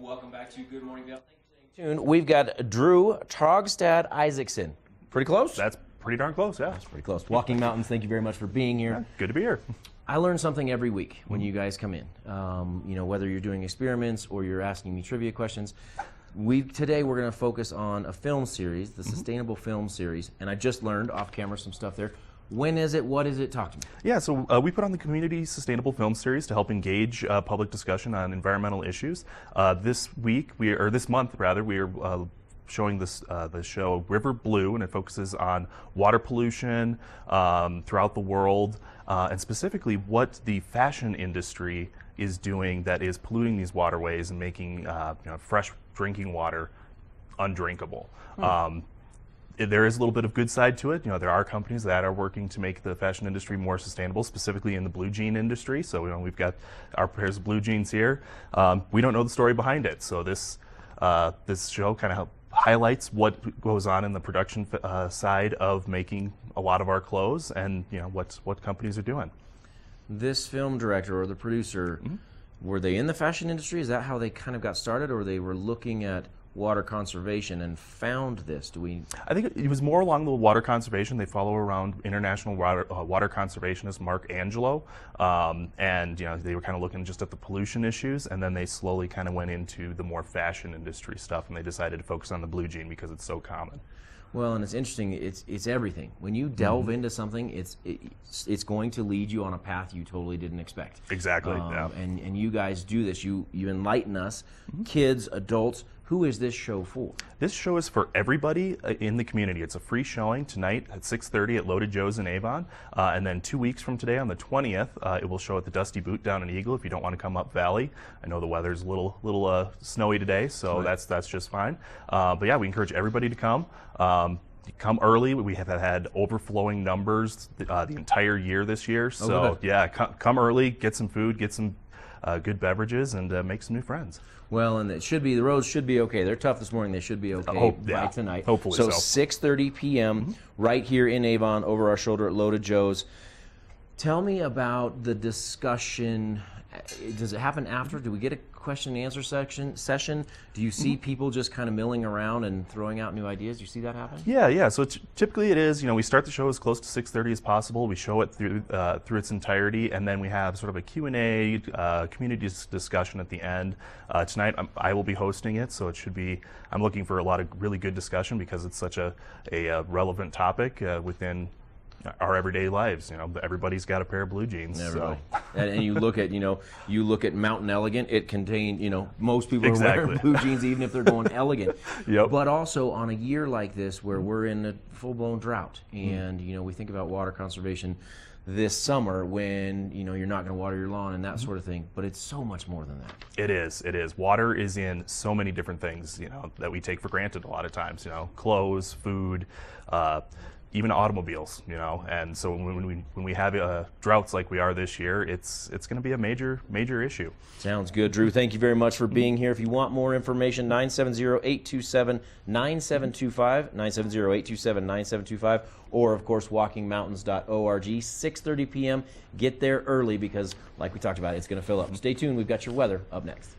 Welcome back to Good Morning Vail. Thank you for staying tuned. We've got Drew Trogstad-Isaacson. Pretty close? That's pretty darn close, yeah. That's pretty close. Walking Mountains, thank you very much for being here. Yeah, good to be here. I learn something every week when you guys come in. Whether you're doing experiments or you're asking me trivia questions. Today we're going to focus on a film series, the Sustainable Film Series, and I just learned off camera some stuff there. When is it? What is it? Talk to me. Yeah, so we put on the Community Sustainable Film Series to help engage public discussion on environmental issues. This month, we are showing the show River Blue, and it focuses on water pollution throughout the world, and specifically what the fashion industry is doing that is polluting these waterways and making fresh drinking water undrinkable. There is a little bit of good side to it. There are companies that are working to make the fashion industry more sustainable, specifically in the blue jean industry. So we've got our pairs of blue jeans here. We don't know the story behind it. So this show kind of highlights what goes on in the production side of making a lot of our clothes, and what companies are doing. This film director or the producer, were they in the fashion industry? Is that how they kind of got started, or they were looking at water conservation and found this? I think it was more along the water conservation. They follow around international water conservationist Mark Angelo, and they were kind of looking just at the pollution issues, and then they slowly kind of went into the more fashion industry stuff, and they decided to focus on the blue jean because it's so common. Well, and it's interesting. It's everything. When you delve into something, it's going to lead you on a path you totally didn't expect. Exactly. Yeah. And you guys do this. You enlighten us, kids, adults. Who is this show for? This show is for everybody in the community. It's a free showing tonight at 6:30 at Loaded Joe's in Avon, and then 2 weeks from today on the 20th, it will show at the Dusty Boot down in Eagle. If you don't want to come up Valley, I know the weather's a little snowy today, so that's just fine. But yeah, we encourage everybody to come. Come early. We have had overflowing numbers the entire year this year. So yeah, come early, get some food, get some good beverages, and make some new friends. Well, and the roads should be okay. They're tough this morning. They should be okay by tonight. Hopefully so. 6:30 p.m. right here in Avon, over our shoulder at Loaded Joe's. Tell me about the discussion. Does it happen after? Do we get a question and answer session? Do you see people just kind of milling around and throwing out new ideas? Do you see that happen? Yeah. So typically it is, we start the show as close to 6:30 as possible. We show it through its entirety, and then we have sort of a Q&A, community discussion at the end. Tonight I will be hosting it, so I'm looking for a lot of really good discussion because it's such a relevant topic within our everyday lives. Everybody's got a pair of blue jeans. So. And you look at Mountain Elegant. It contained, most people are wearing blue jeans, even if they're going elegant. Yep. But also on a year like this, where we're in a full-blown drought, and we think about water conservation this summer when you're not going to water your lawn and that sort of thing. But it's so much more than that. It is. Water is in so many different things, that we take for granted a lot of times. Clothes, food. Even automobiles, and so when we have droughts like we are this year, it's going to be a major issue. Sounds good, Drew. Thank you very much for being here. If you want more information, 970-827-9725, 970-827-9725, or of course walkingmountains.org. 6:30 p.m. Get there early because, like we talked about, it's going to fill up. Stay tuned. We've got your weather up next.